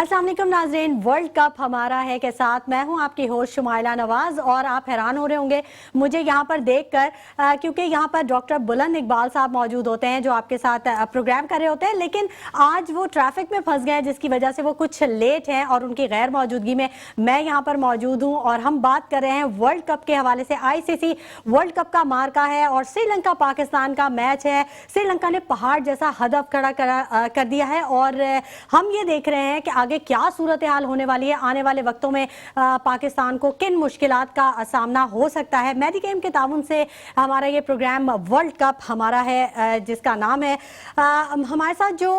अस्सलाम वालेकुम नाज़रीन, वर्ल्ड कप हमारा है के साथ मैं हूं आपकी होस्ट शुमाइला नवाज। और आप हैरान हो रहे होंगे मुझे यहां पर देखकर, क्योंकि यहां पर डॉक्टर बुलंद इकबाल साहब मौजूद होते हैं जो आपके साथ प्रोग्राम कर रहे होते हैं, लेकिन आज वो ट्रैफिक में फंस गए हैं जिसकी वजह से वो कुछ लेट हैं और उनकी गैर मौजूदगी में मैं यहाँ पर मौजूद हूँ। और हम बात कर रहे हैं वर्ल्ड कप के हवाले से। ICC वर्ल्ड कप का मार्का है और श्रीलंका पाकिस्तान का मैच है। श्रीलंका ने पहाड़ जैसा हदफ खड़ा कर दिया है और हम ये देख रहे हैं कि आगे क्या सूरत हाल होने वाली है। आने वाले वक्तों में पाकिस्तान को किन मुश्किलात का सामना हो सकता है। मेडिकेम के ताउन से हमारा ये प्रोग्राम वर्ल्ड कप हमारा है जिसका नाम है। हमारे साथ जो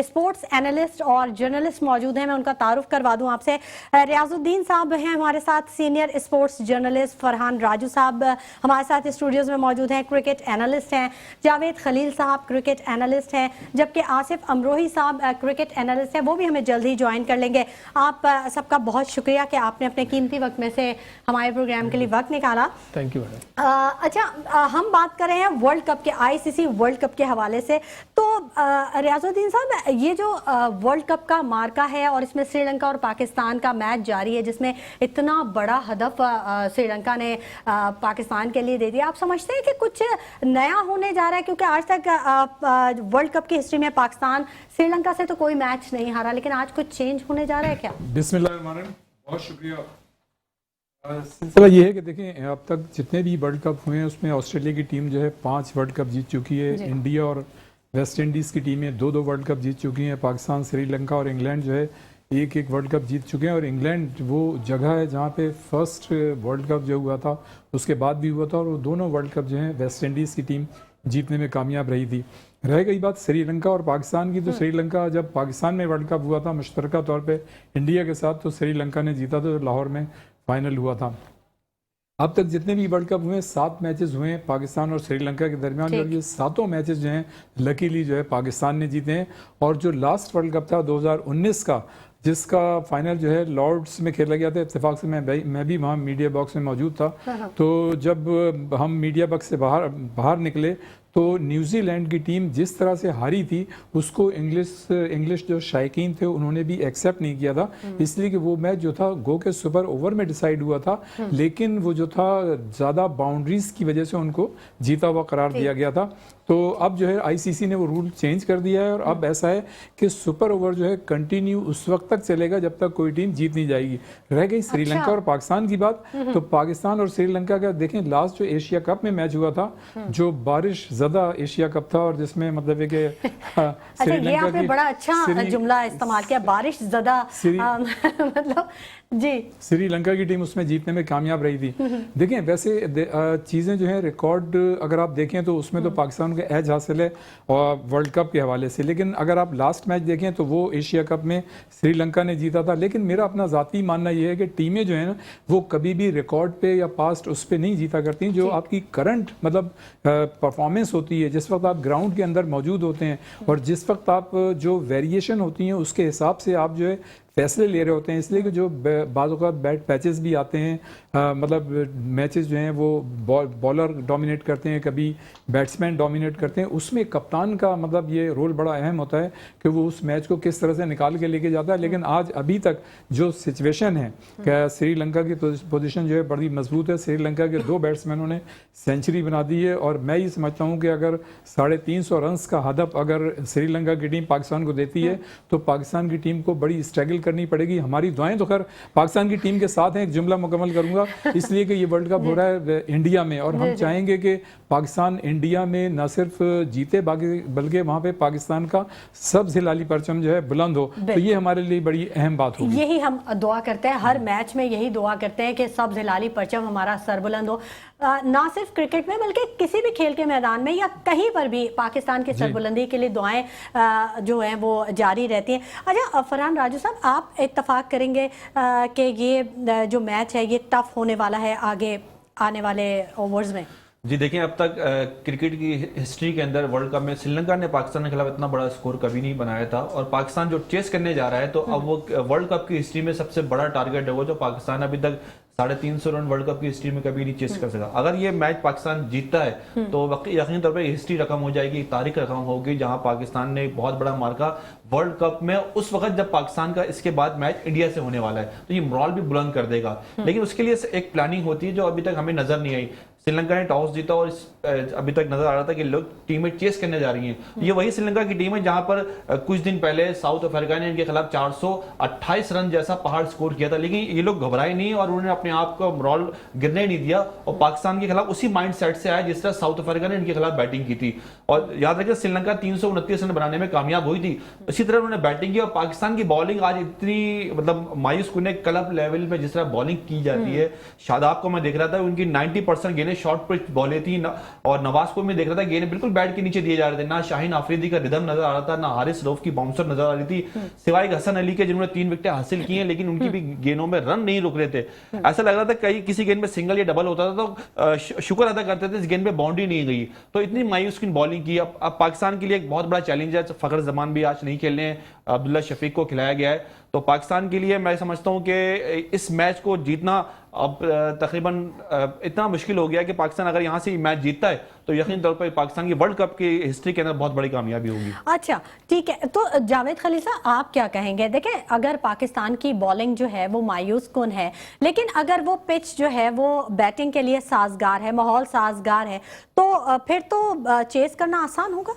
स्पोर्ट्स एनालिस्ट और जर्नलिस्ट मौजूद हैं मैं उनका तारुफ करवा दूं आपसे। रियाजुद्दीन साहब हैं हमारे साथ, senior sports journalist. Farhan Raju साहब हमारे साथ स्टूडियोज में मौजूद हैं, क्रिकेट एनालिस्ट हैं। जावेद खलील साहब क्रिकेट एनालिस्ट हैं, जबकि आसिफ अमरोही साहब क्रिकेट एनालिस्ट हैं, वो भी हमें जल्द ही ज्वाइन कर लेंगे। आप सबका बहुत शुक्रिया कि आपने अपने कीमती वक्त में से हमारे प्रोग्राम के लिए वक्त निकाला। Thank you madam. अच्छा, हम बात कर रहे हैं वर्ल्ड कप के, ICC वर्ल्ड कप के हवाले से। तो रियाजुद्दीन साहब, ये जो वर्ल्ड कप का मार्का है और इसमें श्रीलंका और पाकिस्तान का मैच जारी है जिसमें इतना बड़ा हदफ श्रीलंका ने पाकिस्तान के लिए दे दिया, आप समझते हैं कि कुछ नया होने जा रहा है? क्योंकि आज तक वर्ल्ड कप की हिस्ट्री में पाकिस्तान श्रीलंका से तो कोई मैच नहीं हारा, लेकिन आज कुछ चेंज होने जा रहा है क्या? बिस्मिल्लाहिर्रहमानिर्रहीम, बहुत शुक्रिया। सिलसिला ये है कि देखें, अब तक जितने भी वर्ल्ड कप हुए हैं उसमें ऑस्ट्रेलिया की टीम जो है 5 वर्ल्ड कप जीत चुकी है। इंडिया और वेस्ट इंडीज़ की टीमें 2-2 वर्ल्ड कप जीत चुकी हैं। पाकिस्तान, श्रीलंका और इंग्लैंड जो है 1-1 वर्ल्ड कप जीत चुके हैं। और इंग्लैंड वो जगह है जहाँ पे फर्स्ट वर्ल्ड कप जो हुआ था उसके बाद भी हुआ था, और वो दोनों वर्ल्ड कप जो हैं वेस्ट इंडीज़ की टीम जीतने में कामयाब रही थी। रह गई बात श्रीलंका और पाकिस्तान की, तो श्रीलंका जब पाकिस्तान में वर्ल्ड कप हुआ था मुश्तरका तौर पे इंडिया के साथ, तो श्रीलंका ने जीता था, तो लाहौर में फाइनल हुआ था। अब तक जितने भी वर्ल्ड कप हुए 7 मैचेस हुए हैं पाकिस्तान और श्रीलंका के दरमियान, और ये 7 मैचेस जो हैं लकीली जो है पाकिस्तान ने जीते हैं। और जो लास्ट वर्ल्ड कप था 2019 का, जिसका फाइनल जो है लॉर्ड्स में खेला गया था, इत्तेफाक से मैं भी वहाँ मीडिया बॉक्स में मौजूद था। तो जब हम मीडिया बॉक्स से बाहर निकले तो न्यूजीलैंड की टीम जिस तरह से हारी थी उसको इंग्लिश जो शायकीन थे उन्होंने भी एक्सेप्ट नहीं किया था, इसलिए कि वो मैच जो था गो के सुपर ओवर में डिसाइड हुआ था, लेकिन वो जो था ज़्यादा बाउंड्रीज की वजह से उनको जीता हुआ करार दिया गया था। तो अब जो है ICC ने वो रूल चेंज कर दिया है और अब ऐसा है कि सुपर ओवर जो है कंटिन्यू उस वक्त तक चलेगा जब तक कोई टीम जीत नहीं जाएगी। रह गई श्रीलंका और पाकिस्तान की बात, तो पाकिस्तान और श्रीलंका का देखें, लास्ट जो एशिया कप में मैच हुआ था जो बारिश ज़्यादा एशिया कप था, और जिसमें मतलब है कि श्रीलंका की बड़ा अच्छा जुमला इस्तेमाल किया, बारिश ज़्यादा मतलब जी, श्रीलंका की टीम उसमें जीतने में कामयाब रही थी। देखें, वैसे चीज़ें जो है रिकॉर्ड अगर आप देखें तो उसमें तो पाकिस्तान का एज हासिल है और वर्ल्ड कप के हवाले से, लेकिन अगर आप लास्ट मैच देखें तो वो एशिया कप में श्रीलंका ने जीता था। लेकिन मेरा अपना ज़ाती मानना ये है कि टीमें जो है ना वो कभी भी रिकॉर्ड पे या पास्ट उस पर नहीं जीता करती। जो आपकी करंट मतलब परफॉर्मेंस होती है, जिस वक्त आप ग्राउंड के अंदर मौजूद होते हैं और जिस वक्त आप जो वेरिएशन होती हैं उसके हिसाब से आप जो है फैसले ले रहे होते हैं। इसलिए कि जो बाज़ औक़ात बैड पैचेस भी आते हैं, मतलब मैचेस जो हैं वो बॉलर डोमिनेट करते हैं, कभी बैट्समैन डोमिनेट करते हैं, उसमें कप्तान का मतलब ये रोल बड़ा अहम होता है कि वो उस मैच को किस तरह से निकाल के लेके जाता है। लेकिन आज अभी तक जो सिचुएशन है कि श्रीलंका की पोजीशन जो है बड़ी मजबूत है। श्रीलंका के 2 बैट्समैनों ने सेंचुरी बना दी है, और मैं ये समझता हूँ कि अगर 350 रन का हदफ अगर श्रीलंका की टीम पाकिस्तान को देती है तो पाकिस्तान की टीम को बड़ी स्ट्रगल करनी पड़ेगी। हमारी दुआएं तो खैर पाकिस्तान की टीम के साथ हैं। एक जुमला मुकम्मल करूंगा, इसलिए कि ये वर्ल्ड कप हो रहा है इंडिया में, और हम चाहेंगे कि पाकिस्तान इंडिया में न सिर्फ जीते बल्कि वहाँ पे पाकिस्तान का सब्ज़ हिलाली परचम जो है बुलंद हो। तो ये हमारे लिए बड़ी अहम बात होगी। यही हम दुआ करते हैं, हर मैच में यही दुआ करते हैं कि सब्ज़ हिलाली परचम हमारा सर बुलंद हो। ना सिर्फ क्रिकेट में बल्कि किसी भी खेल के मैदान में या कहीं पर भी पाकिस्तान की सरबुलंदी के लिए दुआएं जो हैं वो जारी रहती हैं। अच्छा फरहान राजू साहब, आप इत्तफाक करेंगे कि ये जो मैच है ये टफ होने वाला है आगे आने वाले ओवर्स में? जी देखिए, अब तक क्रिकेट की हिस्ट्री के अंदर वर्ल्ड कप में श्रीलंका ने पाकिस्तान के खिलाफ इतना बड़ा स्कोर कभी नहीं बनाया था, और पाकिस्तान जो चेस करने जा रहा है, तो अब वो वर्ल्ड कप की हिस्ट्री में सबसे बड़ा टारगेट है वो, जो पाकिस्तान अभी तक 350 रन वर्ल्ड कप की हिस्ट्री में कभी नहीं चेस कर सका। अगर ये मैच पाकिस्तान जीतता है तो यकीन तौर पर हिस्ट्री रकम हो जाएगी, तारीख रकम होगी, जहां पाकिस्तान ने एक बहुत बड़ा मार्का वर्ल्ड कप में उस वक्त जब पाकिस्तान का इसके बाद मैच इंडिया से होने वाला है, तो ये मोरल भी बुलंद कर देगा। लेकिन उसके लिए एक प्लानिंग होती है जो अभी तक हमें नजर नहीं आई। श्रीलंका ने टॉस जीता और अभी तक नजर आ रहा था कि लोग टीमें चेस करने जा रही हैं। ये वही श्रीलंका की टीम है जहां पर कुछ दिन पहले साउथ अफ्रीका ने इनके खिलाफ 428 रन जैसा पहाड़ स्कोर किया था, लेकिन ये लोग घबराए नहीं और उन्होंने अपने आप को मोरल गिरने नहीं दिया, और पाकिस्तान के खिलाफ उसी माइंड सेट से आया जिस तरह साउथ अफ्रीका ने इनके खिलाफ बैटिंग की थी। और याद रखिए, श्रीलंका 329 रन बनाने में कामयाब हुई थी, इसी तरह उन्होंने बैटिंग की। और पाकिस्तान की बॉलिंग आज इतनी मतलब मायूस कुन, क्लब लेवल में जिस तरह बॉलिंग की जाती है, शादाब को मैं देख रहा था, उनकी 90% गेंदें शॉर्ट पिच बॉलें थी, और नवाज को मैं देख रहा था गेंदें बिल्कुल बैट के नीचे दिए जा रहे थे। ना शाहीन आफरीदी का रिदम नजर आ रहा था, ना हारिस रऊफ की बाउंसर नजर आ रही थी, सिवाय हसन अली के जिन्होंने 3 विकेटें हासिल की हैं, लेकिन उनकी भी गेंदों में रन नहीं रुक रहे थे। ऐसा लग रहा था कहीं किसी गेंद में सिंगल या डबल होता था तो शुक्र अदा करते थे इस गेंद में बाउंड्री नहीं गई। तो इतनी मायूस की बॉलिंग की। अब पाकिस्तान के लिए एक बहुत बड़ा चैलेंज है, फखर जमान भी आज नहीं खेलने हैं, अब्दुल्ला शफीक को खिलाया गया है, तो पाकिस्तान के लिए मैं समझता हूं कि इस मैच को जीतना अब तकरीबन इतना मुश्किल हो गया कि पाकिस्तान अगर यहां से मैच जीतता है तो यकीन तौर पर पाकिस्तान की वर्ल्ड कप की हिस्ट्री के अंदर बहुत बड़ी कामयाबी होगी। अच्छा ठीक है, तो जावेद खलील साहब आप क्या कहेंगे? देखें, अगर पाकिस्तान की बॉलिंग जो है वो मायूस कुन है, लेकिन अगर वो पिच जो है वो बैटिंग के लिए साजगार है, माहौल साजगार है, तो फिर तो चेस करना आसान होगा।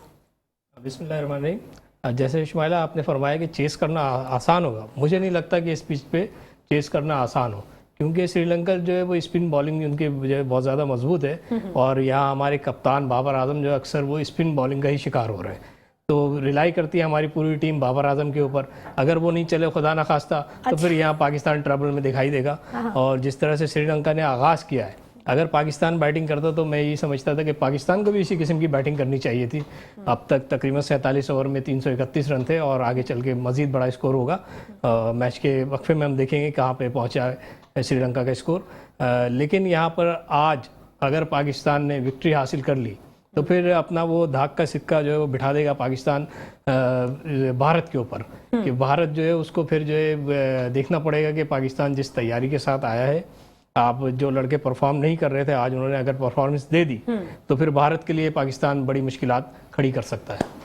बिस्मिल्लाहिर्रहमानिर्रहीम। जैसे शुमाइला आपने फरमाया कि चेस करना आसान होगा, मुझे नहीं लगता कि इस पिच पे चेस करना आसान हो, क्योंकि श्रीलंका जो है वो स्पिन बॉलिंग उनके जो है बहुत ज़्यादा मजबूत है, और यहाँ हमारे कप्तान बाबर आजम जो अक्सर वो स्पिन बॉलिंग का ही शिकार हो रहे हैं। तो रिलाई करती है हमारी पूरी टीम बाबर आजम के ऊपर। अगर वो नहीं चले खुदा ना खास्ता तो फिर यहाँ पाकिस्तान ट्रबल में दिखाई देगा। और जिस तरह से श्रीलंका ने आगाज़ किया है, अगर पाकिस्तान बैटिंग करता तो मैं ये समझता था कि पाकिस्तान को भी इसी किस्म की बैटिंग करनी चाहिए थी। अब तक तकरीबन 47 ओवर में 331 रन थे, और आगे चल के मज़ीद बड़ा स्कोर होगा। मैच के वक्फे में हम देखेंगे कहाँ पे पहुँचा है श्रीलंका का स्कोर। लेकिन यहाँ पर आज अगर पाकिस्तान ने विक्ट्री हासिल कर ली तो फिर अपना वो धाक का सिक्का जो है वो बिठा देगा पाकिस्तान भारत के ऊपर, कि भारत जो है उसको फिर जो है देखना पड़ेगा कि पाकिस्तान जिस तैयारी के साथ आया है, आप जो लड़के परफॉर्म नहीं कर रहे थे, आज उन्होंने अगर परफॉर्मेंस दे दी तो फिर भारत के लिए पाकिस्तान बड़ी मुश्किलात खड़ी कर सकता है।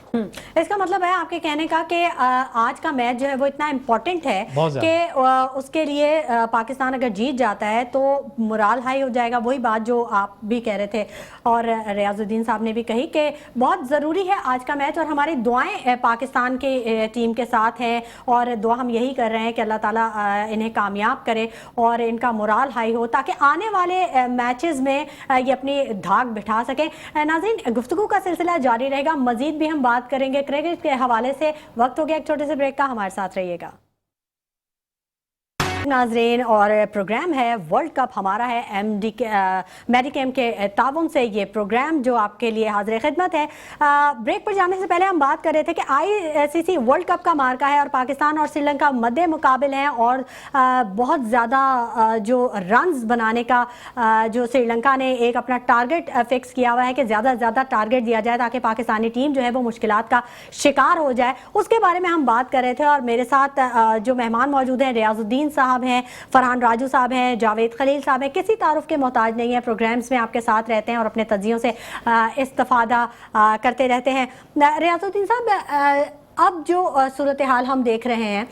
इसका मतलब है आपके कहने का कि आज का मैच जो है वो इतना इम्पोर्टेंट है कि उसके लिए पाकिस्तान अगर जीत जाता है तो मोराल हाई हो जाएगा। वही बात जो आप भी कह रहे थे और रियाजुद्दीन साहब ने भी कही कि बहुत ज़रूरी है आज का मैच, और हमारी दुआएं पाकिस्तान के टीम के साथ हैं, और दुआ हम यही कर रहे हैं कि अल्लाह ताला इन्हें कामयाब करे और इनका मोराल हाई हो, ताकि आने वाले मैचेस में ये अपनी धाक बिठा सकें। नाज़रीन, गुफ्तगू का सिलसिला जारी रहेगा, मज़ीद भी हम बात करेंगे क्रिकेट के हवाले से। वक्त हो गया एक छोटे से ब्रेक का, हमारे साथ रहिएगा नाज़रीन। और प्रोग्राम है वर्ल्ड कप हमारा है, मेडिकेम के ताउन से ये प्रोग्राम जो आपके लिए हाजिर खिदमत है। ब्रेक पर जाने से पहले हम बात कर रहे थे कि ICC वर्ल्ड कप का मार्का है और पाकिस्तान और श्रीलंका मद्दे मुकाबिल हैं, और बहुत ज़्यादा जो रन्स बनाने का जो श्रीलंका ने एक अपना टारगेट फिक्स किया हुआ है कि ज़्यादा से ज़्यादा टारगेट दिया जाए ताकि पाकिस्तानी टीम जो है वो मुश्किलात का शिकार हो जाए। उसके बारे में हम बात कर रहे थे, और मेरे साथ जो मेहमान मौजूद हैं, रियाजुद्दीन साहब हैं, फरहान राजू साहब हैं, जावेद खलील साहब हैं, किसी तारुफ के मोहताज नहीं है, प्रोग्राम्स में आपके साथ रहते हैं और अपने तजियों से इस्तिफादा करते रहते हैं। रियाजुद्दीन साहब, अब जो सूरत हाल हम देख रहे हैं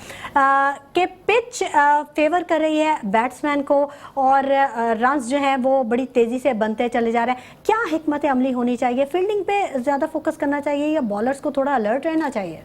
कि पिच फेवर कर रही है बैट्समैन को, और रन्स जो हैं वो बड़ी तेज़ी से बनते चले जा रहे हैं, क्या हिकमत अमली होनी चाहिए? फील्डिंग पे ज़्यादा फोकस करना चाहिए या बॉलर्स को थोड़ा अलर्ट रहना चाहिए?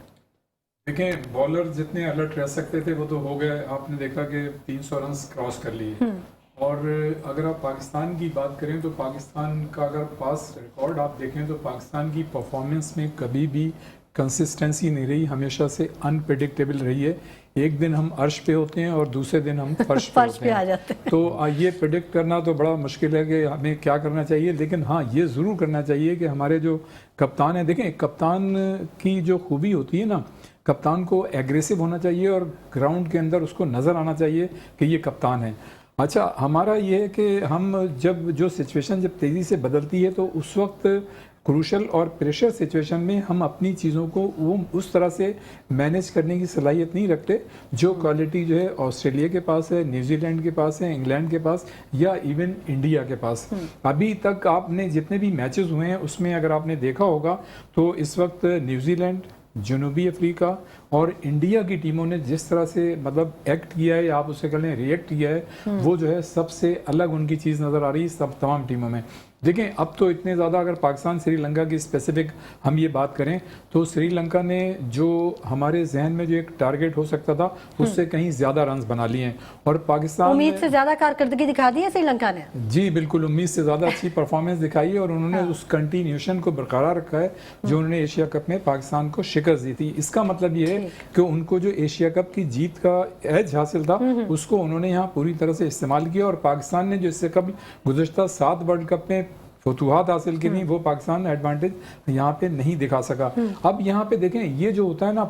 देखें, बॉलर जितने अलर्ट रह सकते थे वो तो हो गए। आपने देखा कि 300 रन क्रॉस कर लिए। और अगर आप पाकिस्तान की बात करें तो पाकिस्तान का अगर पास रिकॉर्ड आप देखें तो पाकिस्तान की परफॉर्मेंस में कभी भी कंसिस्टेंसी नहीं रही, हमेशा से अनप्रेडिक्टेबल रही है। एक दिन हम अर्श पे होते हैं और दूसरे दिन हम फर्श पे होते हैं। आ जाते हैं। तो ये प्रेडिक्ट करना तो बड़ा मुश्किल है कि हमें क्या करना चाहिए। लेकिन हाँ, ये ज़रूर करना चाहिए कि हमारे जो कप्तान हैं, देखें कप्तान की जो खूबी होती है ना, कप्तान को एग्रेसिव होना चाहिए और ग्राउंड के अंदर उसको नज़र आना चाहिए कि ये कप्तान है। अच्छा, हमारा ये है कि हम जो सिचुएशन जब तेज़ी से बदलती है तो उस वक्त क्रूशल और प्रेशर सिचुएशन में हम अपनी चीज़ों को वो उस तरह से मैनेज करने की सलाहियत नहीं रखते जो क्वालिटी जो है ऑस्ट्रेलिया के पास है, न्यूजीलैंड के पास है, इंग्लैंड के पास या इवन इंडिया के पास। अभी तक आपने जितने भी मैचेस हुए हैं उसमें अगर आपने देखा होगा तो इस वक्त न्यूजीलैंड, जनूबी अफ्रीका और इंडिया की टीमों ने जिस तरह से मतलब एक्ट किया है या आप उसे कह लें रिएक्ट किया है, वो जो है सबसे अलग उनकी चीज़ नज़र आ रही है सब तमाम टीमों में। देखें, अब तो इतने ज़्यादा अगर पाकिस्तान श्रीलंका की स्पेसिफिक हम ये बात करें तो श्रीलंका ने जो हमारे जहन में जो एक टारगेट हो सकता था उससे कहीं ज़्यादा रन्स बना लिए हैं और पाकिस्तान उम्मीद से ज़्यादा कारकर्दगी दिखा दी है श्रीलंका ने। जी बिल्कुल, उम्मीद से ज़्यादा अच्छी परफॉर्मेंस दिखाई है और उन्होंने उस कंटिन्यूशन को बरकरार रखा है जो उन्होंने एशिया कप में पाकिस्तान को शिकस्त दी थी। इसका मतलब ये है कि उनको जो एशिया कप की जीत का एज हासिल था उसको उन्होंने यहाँ पूरी तरह से इस्तेमाल किया और पाकिस्तान ने जो इससे कबल गुज़श्ता 7 वर्ल्ड कप में फतूहात हासिल की नहीं, वो पाकिस्तान एडवांटेज यहाँ पे नहीं दिखा सका। अब यहाँ पे देखें, ये जो होता है ना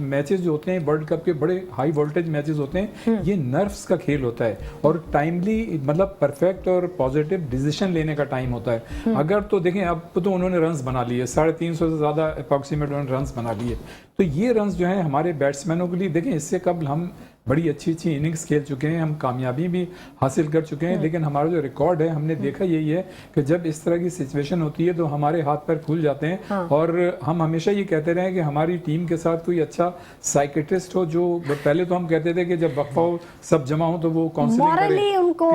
मैचेस जो होते हैं वर्ल्ड कप के बड़े हाई वोल्टेज मैचेस होते हैं, ये नर्व्स का खेल होता है और टाइमली मतलब परफेक्ट और पॉजिटिव डिसीजन लेने का टाइम होता है। अगर तो देखें अब तो उन्होंने रन्स बना लिए 350 से ज़्यादा अप्रॉक्सीमेट उन्होंने रन्स बना लिए, तो ये रन्स जो है हमारे बैट्समैनों के लिए देखें इससे कबल हम बड़ी अच्छी अच्छी इनिंग्स खेल चुके हैं, हम कामयाबी भी हासिल कर चुके हैं, लेकिन हमारा जो रिकॉर्ड है हमने देखा यही है कि जब इस तरह की सिचुएशन होती है तो हमारे हाथ पैर फूल जाते हैं। और हम हमेशा ये कहते रहे कि हमारी टीम के साथ कोई अच्छा साइकेट्रिस्ट हो, जो पहले तो हम कहते थे कि जब वक्फा हो सब जमा हो तो वो काउंसलिंग करे, उनको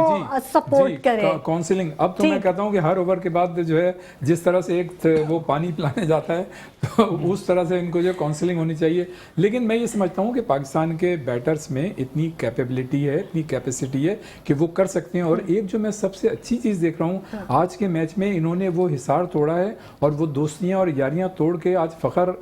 सपोर्ट करे, काउंसलिंग। अब तो मैं कहता हूँ कि हर ओवर के बाद जो है जिस तरह से एक वो पानी पिलाने जाता है तो उस तरह से इनको जो काउंसलिंग होनी चाहिए। लेकिन मैं ये समझता हूँ कि पाकिस्तान के बैटर्स में इतनी कैपेबिलिटी है, इतनी कैपेसिटी है कि वो कर सकते हैं। और एक जो मैं सबसे अच्छी चीज़ देख रहा हूँ आज के मैच में, इन्होंने वो हिसार तोड़ा है और वो दोस्तियां और यारियां तोड़ के आज फ़खर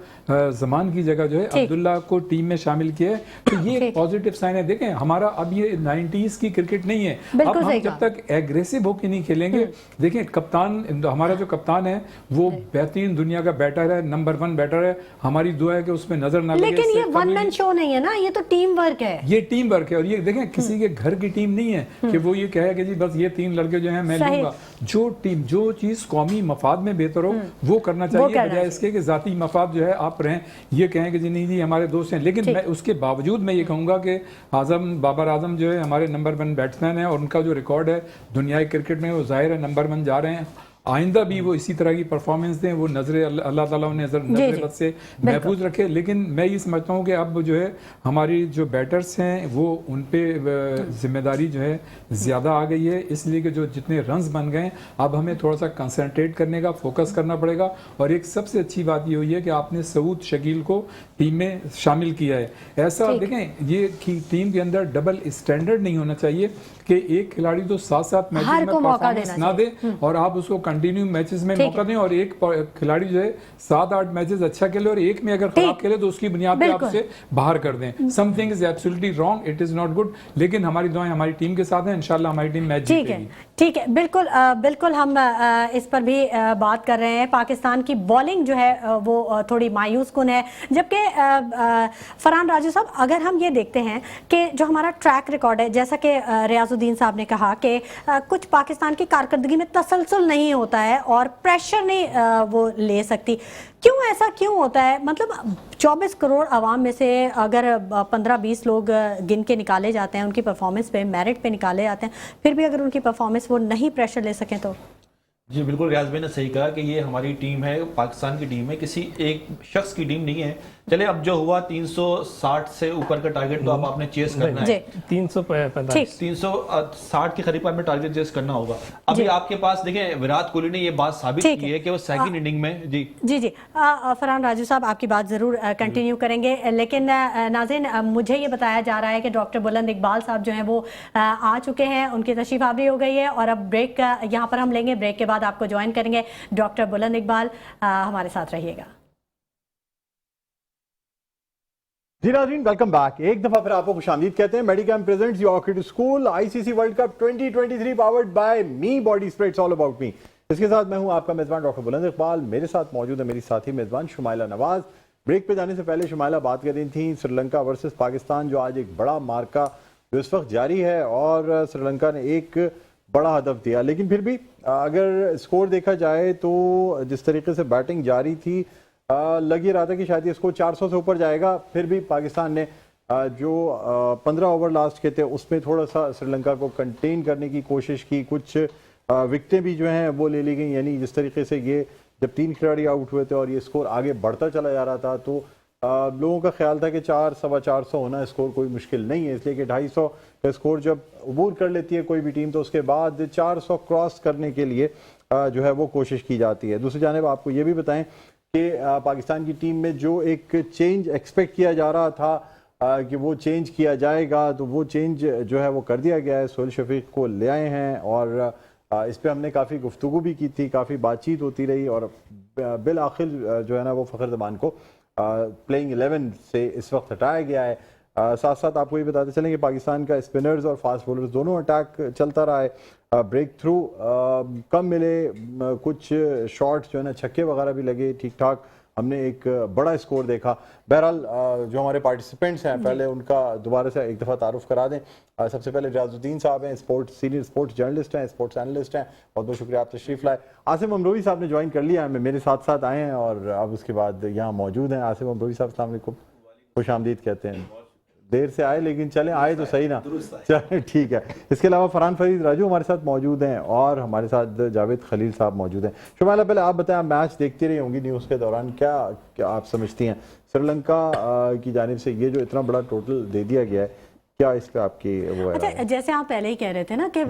जमान की जगह जो है अब्दुल्ला को टीम में शामिल किया है, तो ये एक पॉजिटिव साइन है। देखें, हमारा अब ये 90s की क्रिकेट नहीं है, अब हम जब तक एग्रेसिव होकर नहीं खेलेंगे। देखें, कप्तान हमारा जो कप्तान है वो बेहतरीन दुनिया का बैटर है, नंबर 1 बैटर है, हमारी दुआ है कि उसमें नजर ना लगे। लेकिन ये वन मैन शो नहीं है ना, ये तो टीम वर्क है, ये टीम वर्क है। और ये देखें, किसी के घर की टीम नहीं है कि वो ये कहे कि जी बस ये 3 लड़के जो हैं मैं लूंगा। जो टीम जो चीज कौमी मफाद में बेहतर हो वो करना चाहिए, बजाय इसके कि जाती मफाद जो है आप रहें ये कहें कि जी नहीं जी हमारे दोस्त हैं। लेकिन मैं उसके बावजूद मैं ये कहूंगा कि बाबर आजम जो है हमारे नंबर 1 बैट्समैन है और उनका जो रिकॉर्ड है दुनियाई क्रिकेट में वो जाहिर है नंबर 1 जा रहे हैं। आइंदा भी वो इसी तरह की परफॉर्मेंस दें, वो नजरे अल्लाह ताला उन्हें नजर बद से महफूज रखे। लेकिन मैं ये समझता हूँ कि अब जो है हमारी जो बैटर्स हैं वो उन पे जिम्मेदारी जो है ज़्यादा आ गई है, इसलिए कि जो जितने रन्स बन गए अब हमें थोड़ा सा कंसंट्रेट करने का, फोकस करना पड़ेगा। और एक सबसे अच्छी बात ये हुई है कि आपने सऊद शकील को टीम में शामिल किया है। ऐसा देखें, ये टीम के अंदर डबल स्टैंडर्ड नहीं होना चाहिए कि एक खिलाड़ी तो 7-7 मैचेस में परफॉर्मेंस ना दे और आप उसको कंटिन्यू मैचेस में मौका दें, और एक खिलाड़ी जो है 7-8 मैचेस अच्छा खेले और एक में अगर खराब खेले तो उसकी बुनियाद पे आप उसे बाहर कर दें। Something is absolutely wrong, it is not good. लेकिन हमारी दुआएं हमारी टीम के साथ हैं, इंशाल्लाह हमारी टीम मैच जीतेगी। ठीक है, बिल्कुल बिल्कुल हम इस पर भी बात कर रहे हैं। पाकिस्तान की बॉलिंग जो है वो थोड़ी मायूस कुन है, जबकि फरहान राजू साहब अगर हम ये देखते हैं कि जो हमारा ट्रैक रिकॉर्ड है, जैसा कि रियाजुद्दीन साहब ने कहा कि कुछ पाकिस्तान की कारकर्दगी में तसलसल नहीं होता है और प्रेशर नहीं वो ले सकती। क्यों ऐसा क्यों होता है? मतलब 24 करोड़ आवाम में से अगर 15-20 लोग गिन के निकाले जाते हैं, उनकी परफॉर्मेंस पे मेरिट पे निकाले जाते हैं, फिर भी अगर उनकी परफॉर्मेंस वो नहीं प्रेशर ले सकें तो? जी बिल्कुल, रियाज भाई ने सही कहा कि ये हमारी टीम है, पाकिस्तान की टीम है, किसी एक शख्स की टीम नहीं है। चले अब जो हुआ 360 से ऊपर का टारगेट तो अब आपने चेस करना है, 360 के करीब आपने टारगेट चेस करना होगा। अभी आपके पास देखें विराट कोहली ने ये बात साबित की है कि वो सेकंड इनिंग में जी फरहान राजू साहब आपकी बात जरूर कंटिन्यू करेंगे, लेकिन नाज़रीन मुझे ये बताया जा रहा है कि डॉक्टर बुलंद इकबाल साहब जो हैं वो आ चुके हैं, उनकी तशरीफ आवरी हो गई है और अब ब्रेक यहाँ पर हम लेंगे, ब्रेक के बाद आपको ज्वाइन करेंगे डॉक्टर बुलंद इकबाल। हमारे साथ रहिएगा। जी नाज़रीन, वेलकम बैक। एक दफा फिर आपको खुशामदीद कहते हैं। Medicam presents your kids school ICC world cup 2023 powered by me body spray, it's all about me. इसके साथ मैं हूं आपका मेजबान डॉक्टर बुलंद इकबाल, मेरे साथ मौजूद है मेरी साथी मेजबान शुमाइला नवाज। ब्रेक पे जाने से पहले शुमाइला बात कर रही थी श्रीलंका वर्सेस पाकिस्तान, जो आज एक बड़ा मार्का जो इस वक्त जारी है और श्रीलंका ने एक बड़ा हदफ दिया। लेकिन फिर भी अगर स्कोर देखा जाए तो जिस तरीके से बैटिंग जारी थी लग ही रहा था कि शायद ये स्कोर 400 से ऊपर जाएगा। फिर भी पाकिस्तान ने जो 15 ओवर लास्ट के थे उसमें थोड़ा सा श्रीलंका को कंटेन करने की कोशिश की। कुछ विकेटें भी जो हैं वो ले ली गई, यानी जिस तरीके से ये जब 3 खिलाड़ी आउट हुए थे और ये स्कोर आगे बढ़ता चला जा रहा था तो लोगों का ख्याल था कि 400-425 होना स्कोर कोई मुश्किल नहीं है, इसलिए कि 250 का स्कोर जब अबूर कर लेती है कोई भी टीम तो उसके बाद 400 क्रॉस करने के लिए जो है वो कोशिश की जाती है। दूसरी जानिब आपको ये भी बताएं कि पाकिस्तान की टीम में जो एक चेंज एक्सपेक्ट किया जा रहा था कि वो चेंज किया जाएगा तो वो चेंज जो है वो कर दिया गया है। सोहेल शफीक को ले आए हैं और इस पर हमने काफ़ी गुफ्तगू भी की थी, काफ़ी बातचीत होती रही और बिल आखिर जो है ना वो फ़खर ज़मान को प्लेइंग 11 से इस वक्त हटाया गया है। साथ साथ आपको ये बताते चलें कि पाकिस्तान का स्पिनर्स और फास्ट बॉलर्स दोनों अटैक चलता रहा है। ब्रेक थ्रू कम मिले, कुछ शॉट्स जो है ना छक्के वगैरह भी लगे, ठीक ठाक हमने एक बड़ा स्कोर देखा। बहरहाल जो हमारे पार्टिसिपेंट्स हैं पहले उनका दोबारा से एक दफ़ा तारुफ करा दें। सबसे पहले रियाजुद्दीन साहब हैं, सीनियर स्पोर्ट्स जर्नलिस्ट हैं, स्पोर्ट्स एनालिस्ट हैं, बहुत बहुत शुक्रिया आप तशरीफ़ लाए। आसिम अमरोही साहब ने ज्वाइन कर लिया है, मेरे साथ साथ आए हैं और अब उसके बाद यहाँ मौजूद हैं। आसिम अमरोही साहब अस्सलाम वालेकुम, खुश आमदीद कहते हैं। देर से आए लेकिन चले आए तो सही ना, चले ठीक है। इसके अलावा फरहान फरीद राजू हमारे साथ मौजूद हैं और हमारे साथ जावेद खलील साहब मौजूद हैं। शुमाइला पहले आप बताएं, आप मैच देखती रही होंगी न्यूज़ के दौरान, क्या आप समझती हैं श्रीलंका की जानिब से ये जो इतना बड़ा टोटल दे दिया गया है, क्या इस पे आपकी वो है? अच्छा, जैसे आप पहले ही कह रहे थे ना कि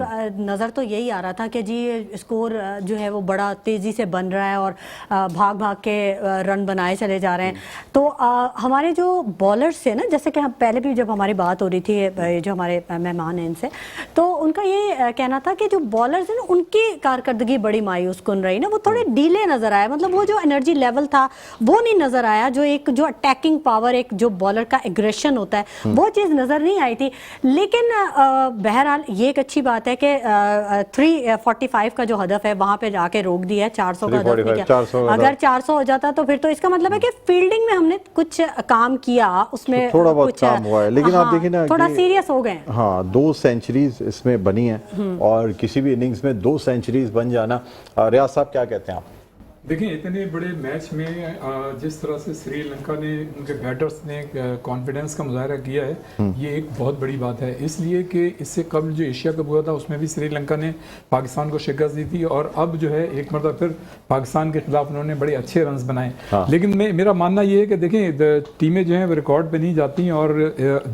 नज़र तो यही आ रहा था कि जी स्कोर जो है वो बड़ा तेज़ी से बन रहा है और भाग भाग के रन बनाए चले जा रहे हैं। तो हमारे जो बॉलर्स थे ना, जैसे कि हम पहले भी जब हमारी बात हो रही थी जो हमारे मेहमान हैं इनसे, तो उनका ये कहना था कि जो बॉलर्स हैं ना उनकी कारकर्दगी बड़ी मायूस कुन रही ना, वो थोड़े डीले नज़र आए, मतलब वो जो एनर्जी लेवल था वो नहीं नज़र आया, जो अटैकिंग पावर एक जो बॉलर का एग्रेशन होता है वो चीज़ नज़र नहीं आई थी। लेकिन बहरहाल ये एक अच्छी बात है कि 345 का जो हदफ है वहां पे जाके रोक दिया है। 400 का हदफ नहीं किया। अगर 400 हो जाता तो फिर तो इसका मतलब है कि फील्डिंग में हमने कुछ काम किया, उसमें थोड़ा बहुत काम हुआ है। लेकिन आप देखिए ना थोड़ा सीरियस हो गए। हाँ, 2 सेंचुरीज इसमें बनी हैं और किसी भी इनिंग्स में 2 सेंचुरीज बन जाना। रियाज साहब क्या कहते हैं आप? देखिए, इतने बड़े मैच में जिस तरह से श्रीलंका ने उनके बैटर्स ने कॉन्फिडेंस का मुजाहरा किया है, ये एक बहुत बड़ी बात है। इसलिए कि इससे कबल जो एशिया कप हुआ था उसमें भी श्रीलंका ने पाकिस्तान को शिकस्त दी थी और अब जो है एक मरतबा फिर पाकिस्तान के खिलाफ उन्होंने बड़े अच्छे रन्स बनाए। लेकिन मेरा मानना ये है कि देखें, टीमें जो हैं वो रिकॉर्ड पे नहीं जाती और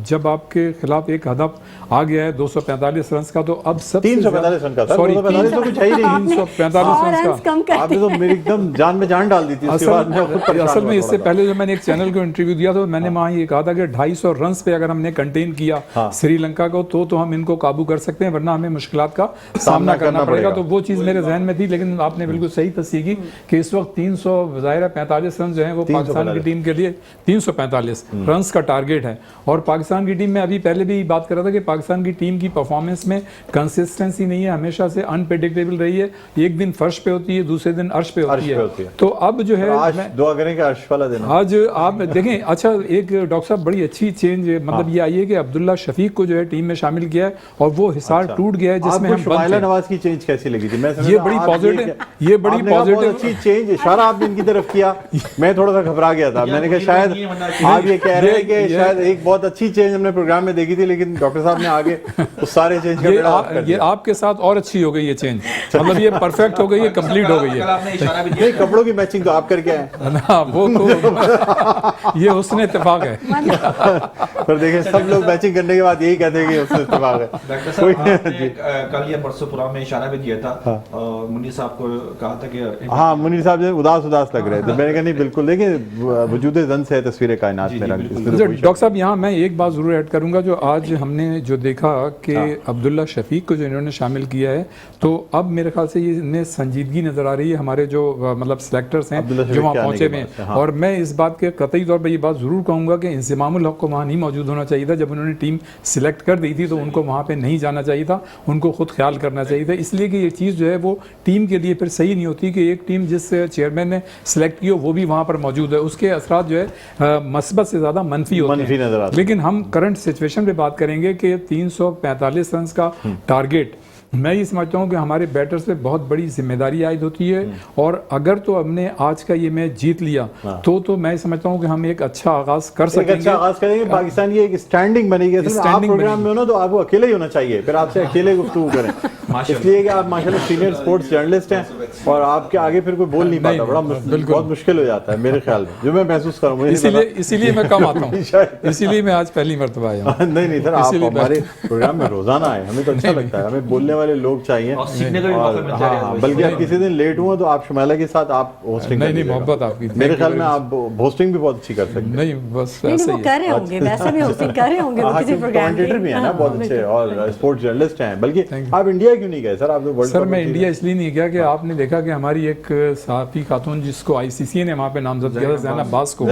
जब आपके खिलाफ एक हदफ आ गया है 245 रन का, तो अब सब 345 रन का, सॉरी 345 तो कुछ है ही नहीं, 345 रन का आपने तो मेरी एकदम जान में जान डाल दी थी। असल में इससे पहले जब मैंने एक चैनल को इंटरव्यू दिया तो मैंने वहाँ ये कहा था कि 250 रन पे अगर हमने कंटेन किया श्रीलंका को तो हम इनको काबू कर सकते हैं, वरना हमें मुश्किलात का सामना करना पड़ेगा। तो वो चीज़ मेरे जहन में थी, लेकिन आपने बिल्कुल सही तस्दीक की कि इस वक्त 345 रन जो है वो पाकिस्तान की टीम के लिए 345 रन का टारगेट है। और पाकिस्तान की टीम में अभी पहले भी बात कर रहा था कि पाकिस्तान की टीम की परफॉर्मेंस में कंसिस्टेंसी नहीं है, हमेशा से अनप्रेडिक्टेबल रही है। एक दिन फर्श पे होती है, दूसरे दिन अर्श पे होती है। तो अब जो है आज दुआ करें कि अर्श वाला दिन आज आप देखें। अच्छा, एक डॉक्टर साहब बड़ी अच्छी चेंज मतलब ये आई है कि अब्दुल्ला शफीक को जो है टीम में शामिल किया है और वो हिसार टूट गया है जिसमें हम शुमाइला नवाज की चेंज कैसी लगी थी? मैं ये बड़ी पॉजिटिव अच्छी चेंज, इशारा आपने इनकी तरफ किया, मैं थोड़ा सा घबरा गया था। मैंने कहा शायद आप ये कह रहे हैं कि शायद एक बहुत अच्छी चेंज हमने प्रोग्राम में देखी थी, लेकिन डॉक्टर साहब ने आगे उस सारे चेंज ये आपके साथ और अच्छी हो गई ये चेंज, मतलब ये परफेक्ट हो गई है, कंप्लीट हो गई है। कपड़ों की मैचिंग तो आप करके आए ना, वो तो ये उसने इत्तेफाक है। पर देखें, सब लोग मैचिंग करने के बाद यही कहते हैं कि उसने इत्तेफाक है। डॉक्टर साहब, आपने कल या परसों प्रोग्राम में इशारा भी किया था, मुनीर साहब को कहा था कि हाँ, मुनीर साहब जो उदास लग रहे थे। मैंने कहा नहीं, बिल्कुल देखिए वजूद जन से तस्वीर कायनात में। डॉक्टर साहब, यहाँ मैं एक बात जरूर ऐड करूंगा, जो आज हमने जो देखा कि अब्दुल्ला शफीक को जो इन्होंने शामिल किया है, तो अब मेरे ख्याल से ये इनमें संजीदगी नजर आ रही है। हमारे जो मतलब सिलेक्टर्स हैं अब्दुल्ला जो शफीक वहाँ के आने पहुंचे के हुए बाद से, हैं। हाँ। और मैं इस बात के कतई तौर पर ये बात ज़रूर कहूँगा कि इंसिमामुल हक को वहाँ नहीं मौजूद होना चाहिए था। जब उन्होंने टीम सिलेक्ट कर दी थी तो उनको वहाँ पे नहीं जाना चाहिए था, उनको खुद ख्याल करना चाहिए था, इसलिए कि ये चीज़ जो है वो टीम के लिए फिर सही नहीं होती कि एक टीम जिस चेयरमैन ने सिलेक्ट की हो वो भी वहाँ पर मौजूद है, उसके असरात जो है मस्बत से ज़्यादा मनफी होते मनफी नजर हैं। आते हैं। लेकिन हम करंट सिचुएशन पे बात करेंगे कि 345 रन का टारगेट, मैं ये समझता हूँ कि हमारे बैटर से बहुत बड़ी जिम्मेदारी आयद होती है। और अगर तो हमने आज का ये मैच जीत लिया तो मैं समझता हूँ कि हम एक अच्छा आगाज कर एक सकेंगे। अच्छा आगाज करेंगे, पाकिस्तान की एक स्टैंडिंग बनेगी। असल में आप स्टैंडिंग प्रोग्राम बनेगी। में हो ना तो आपको अकेले ही होना चाहिए, फिर आपसे अकेले गुफ्तगू करें, इसलिए कि आप माशाल्लाह सीनियर स्पोर्ट्स जर्नलिस्ट हैं और आपके आगे फिर कोई बोल नहीं पाता, बड़ा बहुत मुश्किल हो जाता है मेरे ख्याल में, जो मैं महसूस कर रहा हूँ। इसीलिए मैं कम आता हूँ, इसीलिए मैं आज पहली मरतबा आया हूँ। नहीं सर, आप हमारे प्रोग्राम में रोजाना आए, हमें तो अच्छा लगता है, हमें बोलने वाले लोग चाहिए। और सीखने का भी मौका मिलता है। हाँ, बल्कि आप किसी दिन लेट हुए तो आप शुमाइला के साथ आप होस्टिंग नहीं मोहब्बत आपकी, मेरे ख्याल में आप होस्टिंग भी बहुत अच्छी कर सकते हैं। नहीं बस नहीं, ऐसे वो ही कर रहे होंगे, वैसे भी होस्टिंग कर रहे होंगे वो किसी प्रोग्राम कमेंटेटर भी है ना बहुत अच्छे और स्पोर्ट्स जर्नलिस्ट हैं। बल्कि आप इंडिया क्यों नहीं गए सर? आप तो वर्ल्ड सर मैं इंडिया इसलिए नहीं गया कि आपने देखा कि हमारी एक सहाफ़ी खातून जिसको आईसीसी ने वहाँ पे नामजद किया था, ज़ैनब अब्बास को,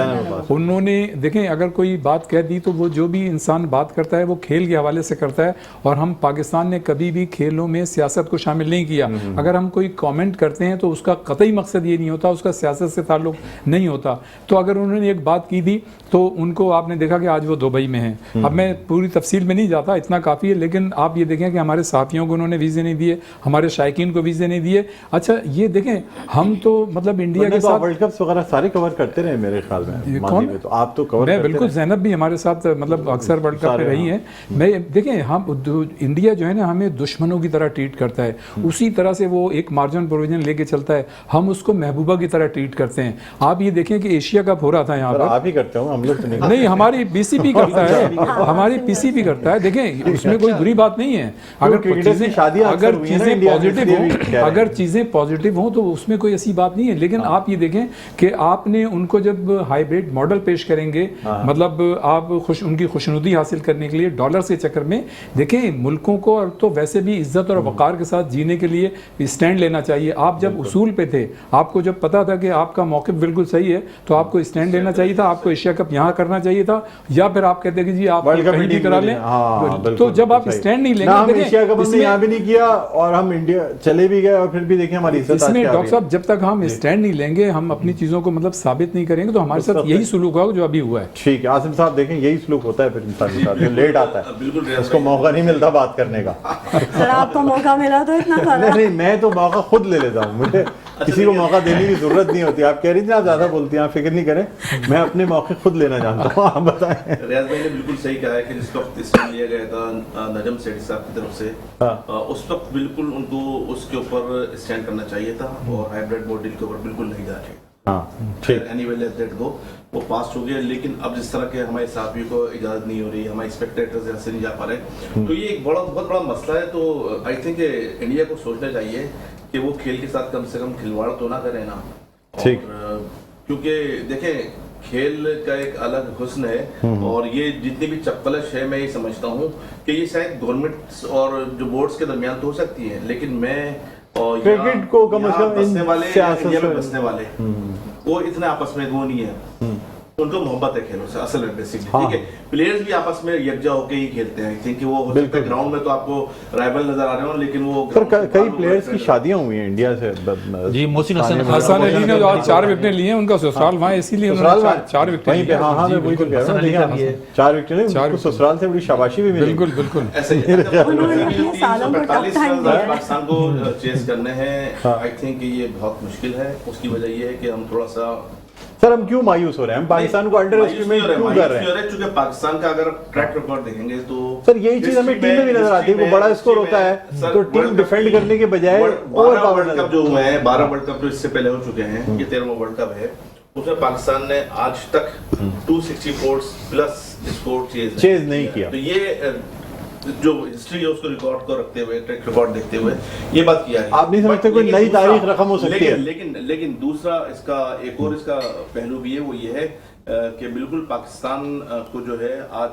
उन्होंने देखें अगर कोई बात कह दी तो वो जो भी इंसान बात करता है वो खेल के हवाले से करता है, और हम पाकिस्तान ने कभी भी खेलों में सियासत को शामिल नहीं किया। अगर हम कोई कमेंट करते हैं तो उसका कतई मकसद ये नहीं होता, उसका सियासत से ताल्लुक नहीं होता। तो अगर उन्होंने एक बात की थी तो उनको आपने देखा कि आज वो दुबई में हैं। अब मैं पूरी तफसील में नहीं जाता, इतना काफ़ी है, लेकिन आप ये देखें कि हमारे साथियों को उन्होंने वीज़े नहीं दिए, हमारे शायकीन को वीज़े नहीं दिए। अच्छा ये देखें, हम तो मतलब इंडिया के साथ वर्ल्ड कप वगैरह सारे कवर करते रहे मेरे ख्याल में, कौन? में तो आप तो कवर मैं करते बिल्कुल, रहे। ज़ैनब भी हमारे साथ मतलब अक्सर वर्ल्ड कप पे रही हैं। मैं देखें, हम इंडिया जो है ना हमें दुश्मनों की तरह ट्रीट करता है, उसी तरह से वो एक मार्जिन प्रोविजन लेके चलता है, हम उसको महबूबा की तरह ट्रीट करते हैं। आप ये देखें कि एशिया कप हो रहा था यहाँ पर, आप ही करते हो, हम लोग तो नहीं हमारी बीसीपी करता है, हमारी पीसीबी करता है। देखें उसमें कोई बुरी बात नहीं है, अगर चीजें पॉजिटिव हों तो उसमें कोई ऐसी बात नहीं है। लेकिन आप ये देखें कि आपने उनको जब हाइब्रिड मॉडल पेश करेंगे, मतलब आप उनकी खुशनुदी हासिल करने के लिए डॉलर के चक्कर में, देखें मुल्कों को और तो वैसे भी इज्जत और वकार के साथ जीने के लिए स्टैंड लेना चाहिए। आप जब उसूल पे थे, आपको जब पता था कि आपका मौक़िफ़ बिल्कुल सही है, तो आपको स्टैंड लेना चाहिए था, आपको एशिया कप यहाँ करना चाहिए था, या फिर आप कहते कि जी आप कहीं भी करा लें। तो जब आप स्टैंड नहीं लेंगे, हम एशिया कप हमने यहाँ भी नहीं किया और हम इंडिया चले भी गए और फिर भी देखें हमारी इज्जत। इसमें डॉक्टर साहब जब तक हम स्टैंड नहीं लेंगे, हम अपनी चीजों को मतलब साबित नहीं करेंगे, तो हमारे साथ यही सुलूक होगा जो अभी हुआ है। ठीक है आसिम साहब, देखें यही सलूक होता है फिर इंसान के साथ, जो लेट आता है उसको मौका नहीं मिलता बात करने का। सर आपको मौका मिला तो इतना नहीं, मैं तो मौका खुद ले लेता हूँ, मुझे किसी को मौका देने की जरूरत नहीं होती। आप कह रही थी आप ज्यादा बोलती हैं, आप फिक्र नहीं करें, मैं अपने मौके खुद लेना जानता हूँ। आप बताएं। रियाज भाई ने बिल्कुल सही कहा है कि जिस वक्त स्टैंड लिया गया था नजम सेठी साहब की तरफ से, उस वक्त बिल्कुल उनको उसके ऊपर स्टैंड करना चाहिए था और हाइब्रिड मॉडल के ऊपर बिल्कुल नहीं जाना चाहिए। Anyway, let that go, वो पास हो गया। लेकिन अब जिस तरह के हमारे साथियों को इजाजत नहीं हो रही, हमारे स्पेक्टेटर्स यहाँ से नहीं जा पा रहे, तो ये एक बहुत बड़ा मसला है। तो आई थिंक इंडिया को सोचना चाहिए कि वो खेल के साथ कम से कम खिलवाड़ तो ना करें ना। ठीक, क्योंकि देखें खेल का एक अलग हुस्न है और ये जितनी भी चप्पलश है, मैं ये समझता हूँ कि ये शायद गवर्नमेंट और जो बोर्ड्स के दरमियान तो हो सकती है, लेकिन मैं और क्रिकेट को कम से कम बसने वाले इंडिया में बसने वाले वो इतने आपस में वो नहीं है, उनको मोहब्बत है खेलों से असल में बेसिकली। ठीक है, प्लेयर्स भी आपस में यकजा होकर ही खेलते हैं। आई थिंक वो हो सकता है ग्राउंड में तो आपको राइवल नजर आ रहे हो, लेकिन वो कई प्लेयर्स की शादियां हुई हैं इंडिया से। जी, मोहसिन हसन अली ने जो आज 4 विकेट लिए हैं, उनका ससुराल वहाँ, इसीलिए उन्होंने 4 विकेट लिए। हाँ, मैं वही तो कह रहा हूँ, 4 विकेट उनको ससुराल से बड़ी शाबाशी भी मिली। बिल्कुल ऐसे 45 रन पाकिस्तान को चेस करने हैं। आई थिंक ये बहुत मुश्किल है। उसकी वजह ये है कि हम थोड़ा सा, सर हम क्यों मायूस हो रहे हैं? हम पाकिस्तान को अंडर एस्टिमेट क्यों कर रहे हैं? क्योंकि पाकिस्तान का अगर ट्रैक रिकॉर्ड देखेंगे तो सर यही चीज हमें टीम में भी नजर आती है। वो बड़ा स्कोर होता है तो टीम डिफेंड करने के बजाय ओवर पावर वर्ल्ड कप जो हुए हैं, 12 वर्ल्ड कप तो इससे पहले हो चुके हैं, ये 13वां वर्ल्ड कप है, उसमें पाकिस्तान ने आज तक 264 प्लस स्कोर चेज नहीं किया। तो ये जो हिस्ट्री है उसको रिकॉर्ड को रखते हुए, ट्रैक रिकॉर्ड देखते हुए ये बात किया है। आप नहीं समझते कोई नई तारीख रकम हो सकती है? लेकिन दूसरा इसका एक और इसका पहलू भी है, वो ये है कि बिल्कुल पाकिस्तान को जो है आज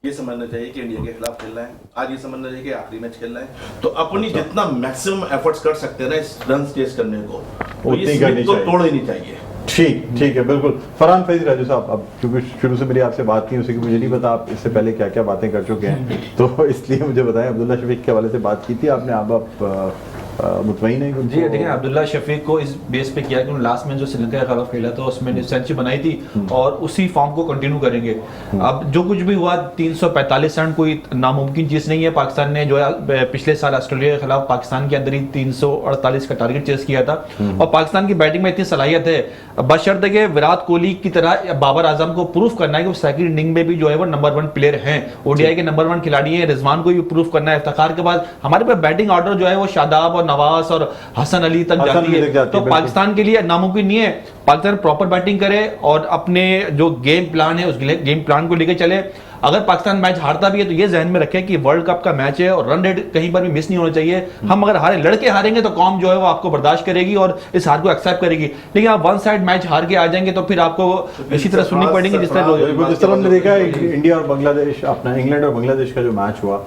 ये समझना चाहिए कि इंडिया के खिलाफ खेलना है, आज ये समझना चाहिए कि आखिरी मैच खेलना है, तो अपनी जितना मैक्सिमम एफर्ट्स कर सकते हैं ना इस रन चेस करने को, तो उतनी ये करनी स्पिन को चाहिए। तोड़ देनी चाहिए। ठीक है, बिल्कुल। फरहान फैज़ी राजू साहब, अब क्योंकि शुरू से मेरी आपसे बात नहीं, उसी की मुझे नहीं पता आप इससे पहले क्या क्या बातें कर चुके हैं, तो इसलिए मुझे बताएं, अब्दुल्ला शफीक के हवाले से बात की थी आपने, आप मुतमईन है? जी देखिए, अब्दुल्ला शफीक को इस बेस पे किया कि उन्होंने लास्ट में जो श्रीलंका के खिलाफ खेला था उसमें सेंचुरी बनाई थी और उसी फॉर्म को कंटिन्यू करेंगे। अब जो कुछ भी हुआ, 345 रन कोई नामुमकिन चीज़ नहीं है। पाकिस्तान ने जो है पिछले साल ऑस्ट्रेलिया के खिलाफ पाकिस्तान के अंदर ही 348 का टारगेट चेस किया था और पाकिस्तान की बैटिंग में इतनी सलाहियत है, बशर्ते कि विराट कोहली की तरह बाबर आजम को प्रूफ करना है कि वो सेकंड इनिंग में भी जो है वो नंबर 1 प्लेयर हैं, ओडीआई के नंबर 1 खिलाड़ी हैं। रिजवान को भी प्रूफ करना है। इफ्तिखार के बाद हमारे पास बैटिंग ऑर्डर जो है वो शादाब और नवाज और हसन अली तक जाती है, तो पाकिस्तान के लिए नामुमकिन नहीं है। पाकिस्तान प्रॉपर बैटिंग करे और अपने जो गेम प्लान है उस गेम प्लान को लेकर चले। अगर पाकिस्तान मैच हारता भी है तो ये जहन में रखें कि वर्ल्ड कप का मैच है और रन रेट कहीं पर भी मिस नहीं होना चाहिए। हम अगर लड़के हारेंगे तो कौम जो है वो आपको बर्दाश्त करेगी और इस हार को एक्सेप्ट करेगी, लेकिन आप वन साइड मैच हार के आ जाएंगे तो फिर आपको इसी तरह सुननी पड़ेगी जिस तरह हमने देखा है इंडिया और बांग्लादेश, अपना इंग्लैंड और बांग्लादेश का जो मैच हुआ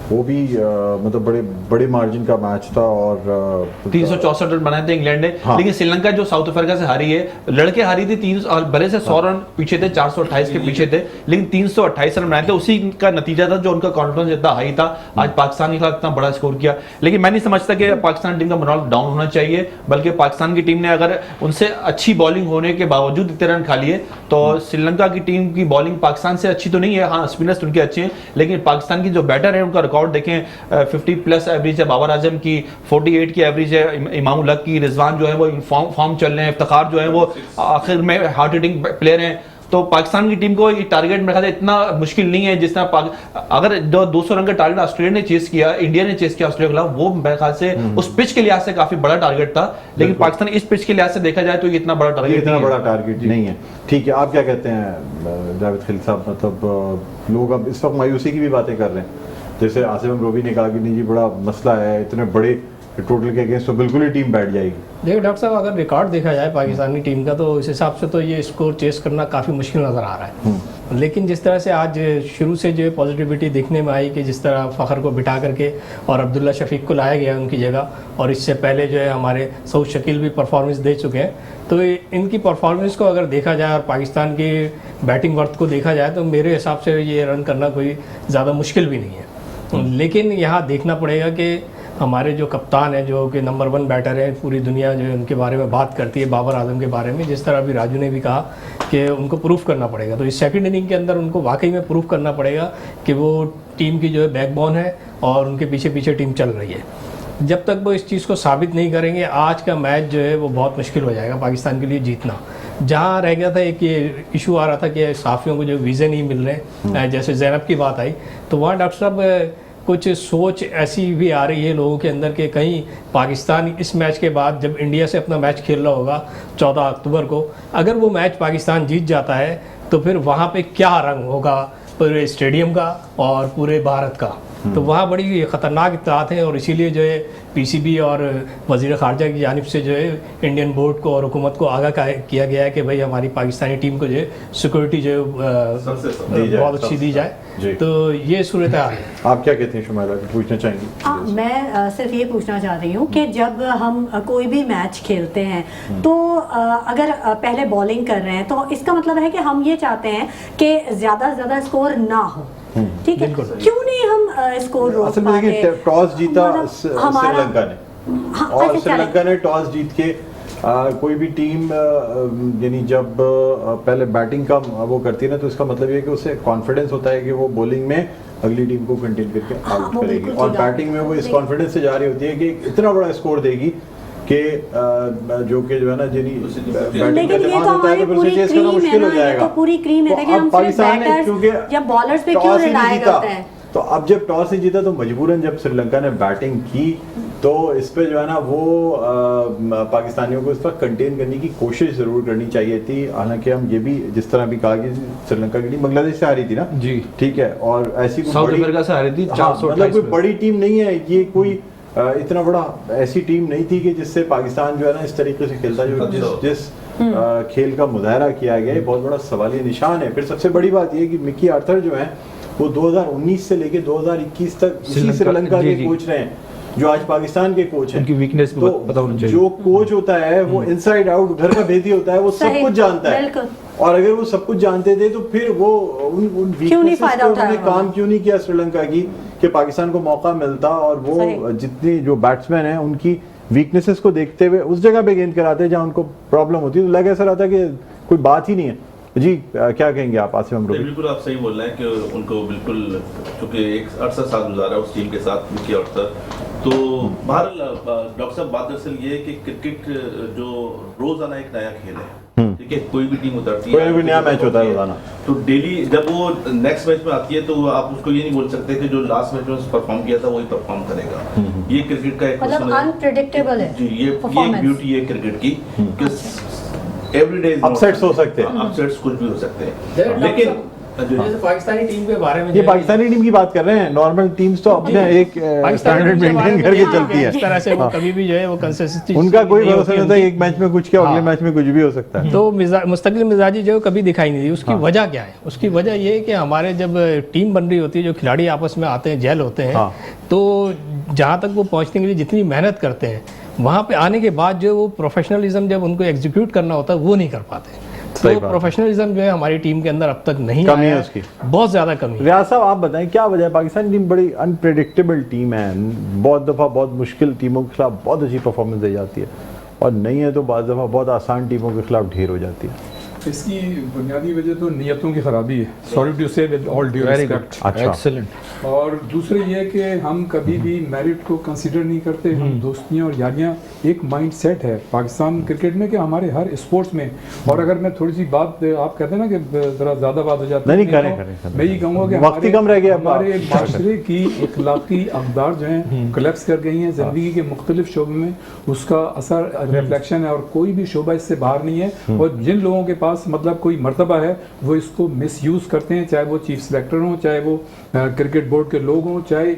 वो भी मतलब बड़े मार्जिन का मैच था और 364 रन बनाए थे इंग्लैंड ने। हाँ। लेकिन श्रीलंका जो साउथ अफ्रीका से हारी है, लड़के हारी थी 3 और भले से 100 रन पीछे थे, 428 के पीछे थे, लेकिन 328 रन बनाए थे। उसी का नतीजा था जो उनका कॉन्फिडेंस इतना हाई था, आज पाकिस्तान के खिलाफ इतना बड़ा स्कोर किया। लेकिन मैं नहीं समझता कि पाकिस्तान टीम का मोरल डाउन होना चाहिए, बल्कि पाकिस्तान की टीम ने अगर उनसे अच्छी बॉलिंग होने के बावजूद इतने रन खा लिए तो श्रीलंका की टीम की बॉलिंग पाकिस्तान से अच्छी तो नहीं है। हाँ, स्पिनर्स उनके अच्छे हैं, लेकिन पाकिस्तान की जो बैटर है उनका रिकॉर्ड देखें, 50+ एवरेज है बाबर आजम की, 48 की एवरेज है इमाम उल हक की, रिजवान जो है वो फॉर्म चल रहे हैं, इफ्तिखार जो है वो आखिर में हार्ड हिटिंग प्लेयर हैं। तो पाकिस्तान की टीम को ये टारगेट मेरे ख्याल से इतना मुश्किल नहीं है जिस तरह अगर 200 रन का टारगेट ऑस्ट्रेलिया ने चेस किया, इंडिया ने चेस किया ऑस्ट्रेलिया के खिलाफ, वो मेरे ख्याल से उस पिच के लिहाज से काफी बड़ा टारगेट था। लेकिन पाकिस्तान इस पिच के लिहाज से देखा जाए तो ये इतना बड़ा टारगेट नहीं है। ठीक है, आप क्या कहते हैं जावेद खलील साहब? मतलब लोग अब इस वक्त मायूसी की भी बातें कर रहे हैं, जैसे आसिफ अमरोवी ने कहा कि नहीं जी बड़ा मसला है, इतने बड़े टोटल के अगेंस्ट तो बिल्कुल ही टीम बैठ जाएगी। देखिए डॉक्टर साहब, अगर रिकॉर्ड देखा जाए पाकिस्तानी टीम का तो इस हिसाब से तो ये स्कोर चेस करना काफ़ी मुश्किल नज़र आ रहा है। लेकिन जिस तरह से आज शुरू से जो पॉजिटिविटी देखने में आई कि जिस तरह फ़खर को बिठा करके और अब्दुल्ला शफीक को लाया गया उनकी जगह, और इससे पहले जो है हमारे सऊद शकील भी परफॉर्मेंस दे चुके हैं, तो इनकी परफॉर्मेंस को अगर देखा जाए और पाकिस्तान की बैटिंग वर्थ को देखा जाए तो मेरे हिसाब से ये रन करना कोई ज़्यादा मुश्किल भी नहीं है। लेकिन यहाँ देखना पड़ेगा कि हमारे जो कप्तान है, जो कि नंबर 1 बैटर है, पूरी दुनिया जो है उनके बारे में बात करती है, बाबर आजम के बारे में, जिस तरह अभी राजू ने भी कहा कि उनको प्रूफ करना पड़ेगा। तो इस सेकंड इनिंग के अंदर उनको वाकई में प्रूफ करना पड़ेगा कि वो टीम की जो है बैकबोन है और उनके पीछे पीछे टीम चल रही है। जब तक वो इस चीज़ को साबित नहीं करेंगे, आज का मैच जो है वो बहुत मुश्किल हो जाएगा पाकिस्तान के लिए जीतना। जहाँ रह गया था एक ये इशू आ रहा था कि सहाफ़ियों को जो वीज़े नहीं मिल रहे, जैसे ज़ैनब की बात आई, तो वहाँ डॉक्टर साहब कुछ सोच ऐसी भी आ रही है लोगों के अंदर कि कहीं पाकिस्तान इस मैच के बाद जब इंडिया से अपना मैच खेल रहा होगा 14 अक्टूबर को, अगर वो मैच पाकिस्तान जीत जाता है तो फिर वहाँ पे क्या रंग होगा पूरे स्टेडियम का और पूरे भारत का। तो वहाँ बड़ी ख़तरनाक इत्तलात हैं और इसीलिए जो है पीसीबी और वज़ीर ख़ारजा की जानिब से जो है इंडियन बोर्ड को और हुकूमत को आगाह किया गया है कि भाई हमारी पाकिस्तानी टीम को जो है सिक्योरिटी जो है बहुत अच्छी दी जाए। तो ये सूरत हाल है। आप क्या कहते हैं शुमाइला, पूछना चाहेंगी? मैं सिर्फ ये पूछना चाह रही हूँ कि जब हम कोई भी मैच खेलते हैं तो अगर पहले बॉलिंग कर रहे हैं तो इसका मतलब है कि हम ये चाहते हैं कि ज़्यादा से ज़्यादा स्कोर ना हो, ठीक है? क्यों नहीं हम स्कोर रोक पाते? टॉस जीता श्रीलंका ने और श्रीलंका ने टॉस जीत के कोई भी टीम यानी जब पहले बैटिंग का वो करती है ना, तो इसका मतलब ये कि उसे कॉन्फिडेंस होता है कि वो बॉलिंग में अगली टीम को कंटेन करके आउट करेगी, और बैटिंग में वो इस कॉन्फिडेंस से जा रही होती है कि इतना बड़ा स्कोर देगी कि जो है ना जिन्हीं बैटिंग का दिमाग होता है तो फिर से चेस करना मुश्किल हो जाएगा। तो पूरी क्रीम है, देखिए हम पाकिस्तान ने क्योंकि जब बॉलर्स पे क्यों रिलाय करते हैं, तो अब जब टॉस नहीं जीता तो मजबूरन जब श्रीलंका ने बैटिंग की तो इस पे जो है ना वो पाकिस्तानियों को इस पर कंटेन करने की कोशिश जरूर करनी चाहिए थी। हालांकि हम ये भी जिस तरह भी कहा कि श्रीलंका की टीम बांग्लादेश से आ रही थी ना जी, ठीक है, और ऐसी साउथ अफ्रीका से आ रही थी, मतलब कोई बड़ी टीम नहीं है ये, कोई इतना बड़ा ऐसी टीम नहीं थी कि जिससे पाकिस्तान जो है ना इस तरीके से खेलता, जो जिस खेल का मुजाहरा किया गया है बहुत बड़ा सवालिया निशान है। फिर सबसे बड़ी बात यह कि मिकी आर्थर जो है वो 2019 से लेके 2021 तक इसी श्रीलंका के कोच रहे हैं जो आज पाकिस्तान के कोच हैं। उनकी वीकनेस भी तो पता होनी चाहिए। जो कोच होता है वो इनसाइड आउट घर का भेदी होता है, वो सब सही, कुछ जानता है। बिल्कुल। और अगर वो सब कुछ जानते थे तो फिर वो उन वीकनेसेस फायदा पे उठाया उन्होंने काम क्यों नहीं किया श्रीलंका की कि पाकिस्तान को मौका मिलता और वो सही। जितनी जो बैट्समैन हैं उनकी वीकनेसेस को देखते हुए उस जगह पे गेंद कराते हैं जहां उनको प्रॉब्लम होती है। तो लगा ऐसा रहा था कि कोई बात ही नहीं है। जी क्या कहेंगे आप आसिम अमरोही? बिल्कुल आप सही बोल रहे हैं कि उनको बिल्कुल चूंकि एक 68 साल गुजारा है उस टीम के साथ मिकी आर्थर, तो बहरहाल डॉक्टर साहब बात दरअसल ये है कि क्रिकेट जो रोजाना एक नया खेल है, ठीक है, कोई भी टीम उतरती है, कोई भी नया मैच होता है रोजाना, तो डेली जब वो नेक्स्ट मैच में आती है तो आप उसको ये नहीं बोल सकते कि जो लास्ट मैच में परफॉर्म किया था वही परफॉर्म करेगा। ये क्रिकेट का एक मतलब अनप्रेडिक्टेबल है जी, ये एक ब्यूटी है क्रिकेट की कि एवरीडे अपसेट्स हो सकते हैं, अपसेट्स कुछ भी हो सकते हैं। लेकिन जैसे पाकिस्तानी टीम के बारे में ये पाकिस्तानी टीम की बात कर रहे हैं। नॉर्मल टीम्स तो अपने एक स्टैंडर्ड मेंटेन करके चलती है, इस तरह से वो कभी भी जो है वो कंसिस्टेंसी उनका कोई भरोसा नहीं होता एक मैच में कुछ किया अगले मैच में कुछ भी हो सकता है। तो मुस्तकिल मिजाजी जो है कभी दिखाई नहीं दी। उसकी वजह क्या है? उसकी वजह ये है कि हमारे जब टीम बन रही होती है, जो खिलाड़ी आपस में आते हैं, जेल होते हैं, तो जहाँ तक वो पहुँचने के लिए जितनी मेहनत करते हैं, वहाँ पे आने के बाद जो वो प्रोफेशनलिज्म जब उनको एग्जीक्यूट करना होता है वो नहीं कर पाते। तो प्रोफेशनलिज्म जो है हमारी टीम के अंदर अब तक नहीं कमी आया है उसकी, बहुत ज्यादा कमी। रियाज साहब आप बताएं क्या वजह है? पाकिस्तानी टीम बड़ी अनप्रेडिक्टेबल टीम है, बहुत दफ़ा बहुत मुश्किल टीमों के खिलाफ बहुत अच्छी परफॉर्मेंस दे जाती है और नहीं है तो बाद दफ़ा बहुत आसान टीमों के खिलाफ ढेर हो जाती है। इसकी बुनियादी वजह तो नियतों की खराबी है, सॉरी टू से with all due respect. Excellent. और दूसरी ये कि हम कभी भी मेरिट को कंसीडर नहीं करते, हम दोस्तियाँ और यारियाँ एक माइंडसेट है पाकिस्तान क्रिकेट में कि हमारे हर स्पोर्ट्स में। और अगर मैं थोड़ी सी बात, आप कहते हैं ना कि ज़रा ज़्यादा बात हो जाती है, मैं ये कहूँगा कि वक्त ही कम रह गया, हमारे माशरे की अखलाकी अक़दार जो हैं कोलैप्स कर गई हैं ज़िंदगी के मुख्तलिफ शोबों में, उसका असर रिफ्लेक्शन है और कोई भी शोबा इससे बाहर नहीं है। और जिन लोगों के पास मतलब कोई मर्तबा है वो इसको मिसयूज करते हैं, चाहे वो चीफ सेलेक्टर हों, चाहे वो क्रिकेट बोर्ड के लोग हों, चाहे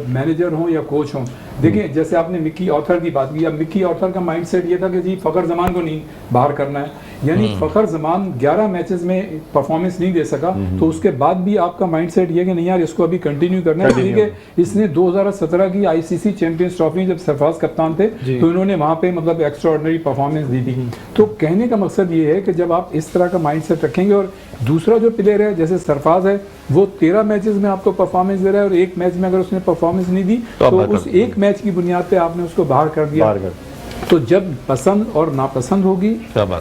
मैनेजर हों या कोच हों। देखिए जैसे आपने मिकी आर्थर की बात की, अब मिकी आर्थर का माइंडसेट ये था कि जी फ़खर जमान को नहीं बाहर करना है, यानी फ़खर जमान 11 मैचेस में परफॉर्मेंस नहीं दे सका, तो उसके बाद भी आपका माइंडसेट ये कि नहीं यार इसको अभी कंटिन्यू करना है। क्योंकि इसने 2017 की आईसीसी चैंपियंस ट्रॉफी जब सरफराज कप्तान थे तो इन्होंने वहाँ पे मतलब एक्स्ट्राऑर्डिनरी परफॉर्मेंस दी थी। तो कहने का मकसद ये है कि जब आप इस तरह का माइंडसेट रखेंगे, और दूसरा जो प्लेयर है जैसे सरफराज है वो 13 मैचेस में आपको परफॉर्मेंस दे रहा है और एक मैच में अगर उसने परफॉर्मेंस नहीं दी तो उस एक मैच की बुनियाद पे आपने उसको बाहर कर दिया। तो जब पसंद और नापसंद होगी,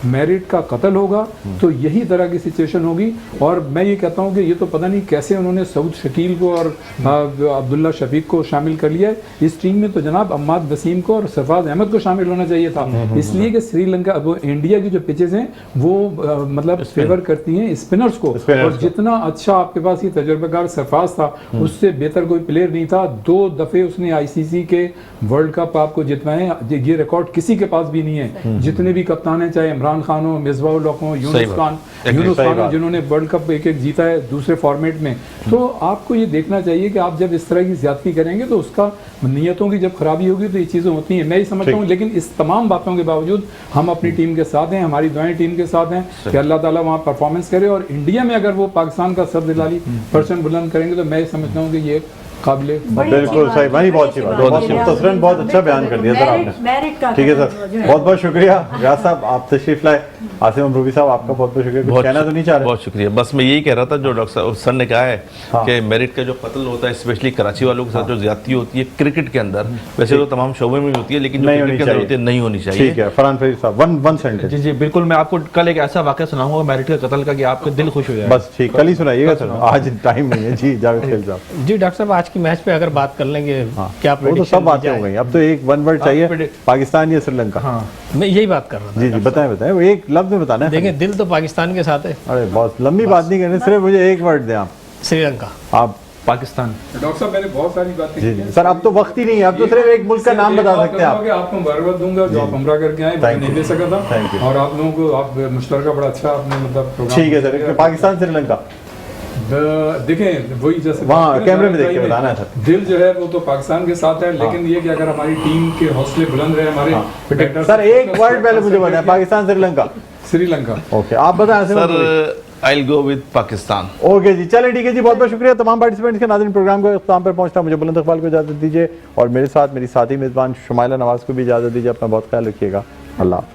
मेरिट का कत्ल होगा, तो यही तरह की सिचुएशन होगी। और मैं ये कहता हूँ कि ये तो पता नहीं कैसे उन्होंने सऊद शकील को और अब्दुल्ला शफीक को शामिल कर लिया है इस टीम में। तो जनाब अम्माद वसीम को और सरफराज अहमद को शामिल होना चाहिए था, इसलिए कि श्रीलंका वो इंडिया की जो पिचेस हैं वो मतलब फेवर करती हैं स्पिनर्स को, और जितना अच्छा आपके पास ये तजुर्बेकार सरफराज था उससे बेहतर कोई प्लेयर नहीं था। 2 दफे उसने आईसीसी के वर्ल्ड कप आपको जितवाए, ये रिकॉर्ड किसी के पास भी नहीं है। जितने भी कप्तान हैं, चाहे इमरान खान हो, मिसबाह उल हो, यूनुस खान हो, जिन्होंने वर्ल्ड कप एक जीता है दूसरे फॉर्मेट में। तो आपको ये देखना चाहिए कि आप जब इस तरह की ज्यादती करेंगे तो उसका नियतों की जब खराबी होगी तो ये चीज़ें होती हैं, मैं ये समझता हूँ। लेकिन इस तमाम बातों के बावजूद हम अपनी टीम के साथ हैं, हमारी दुआएं टीम के साथ हैं कि अल्लाह ताला वहाँ परफॉर्मेंस करे, और इंडिया में अगर वो पाकिस्तान का सर-दिलाली परचम बुलंद करेंगे तो मैं ये समझता हूँ कि ये काबिले। बिल्कुल सही भाई, बहुत अच्छी बात, बहुत मुख्तसरन बहुत अच्छा बयान कर दिया सर आपने। ठीक है सर, बहुत बहुत शुक्रिया रियाज साहब, आप तशरीफ लाए। आसिम अमरूही साहब आपका बहुत बहुत शुक्रिया, कुछ कहना तो नहीं चाह रहे? बहुत शुक्रिया, बस मैं यही कह रहा था जो डॉक्टर सर ने कहा है कि मेरिट का जो कत्ल होता है स्पेशली कराची वालों के साथ जो ज्यादती होती है क्रिकेट के अंदर, वैसे तो तमाम शोबे में भी होती है लेकिन जो क्रिकेट के अंदर होती है नहीं होनी चाहिए। ठीक है फरहान फरीद साहब, वन सेंटेंस। जी जी बिल्कुल, मैं आपको कल एक ऐसा वाकया सुनाऊंगा मेरिट के कत्ल का कि आपका दिल खुश हो जाए। बस ठीक, कल ही सुनाइएगा सर, आज टाइम नहीं है। जी जावेद खेल साहब। जी डॉक्टर साहब, आज की मैच पे अगर बात कर लेंगे क्या वो तो सब बातें हो गई, अब तो एक वन वर्ड चाहिए, पाकिस्तान या श्रीलंका। हाँ मैं यही बात कर रहा था। जी जी बताएं बताएं, वो एक लफ्ज में बताना है। देखिए दिल तो पाकिस्तान के साथ है। अरे बहुत लंबी बात नहीं करनी, सिर्फ मुझे एक वर्ड दें आप। श्रीलंका। आप पाकिस्तान। डॉक्टर साहब मैंने बहुत सारी बातें की हैं सर, अब तो वक्त ही नहीं है, अब तो सिर्फ एक मुल्क का नाम बता सकते हैं आप। आपको मुबारकबाद दूंगा जो आप उम्रा करके आए, वो नहीं दे सका था, और आप लोगों को आप मुश्तरका बड़ा अच्छा आपने मतलब। ठीक है सर, पाकिस्तान श्रीलंका देखें वही जैसे वहाँ कैमरे में देख के बताना है सर। दिल जो है वो तो पाकिस्तान के साथ है, लेकिन ये कि अगर हमारी टीम के हौसले बुलंद रहे, हमारे सर एक वर्ड पहले मुझे बताएं, पाकिस्तान श्रीलंका। श्रीलंका। ओके आप बताएं sir. I will go with Pakistan. Okay जी, चलिए ठीक है जी, बहुत बहुत शुक्रिया तमाम पार्टिसिपेंट्स के। नाज़रीन, प्रोग्राम को इख्तिताम पर पहुंचता मुझे बुलंद इकबाल को इजाजत दीजिए और मेरे साथ मेरी साथी मेजबान शुमाइला नवाज को भी इजाजत दीजिए। अपना बहुत ख्याल रखिएगा। अल्लाह हाफ़िज़।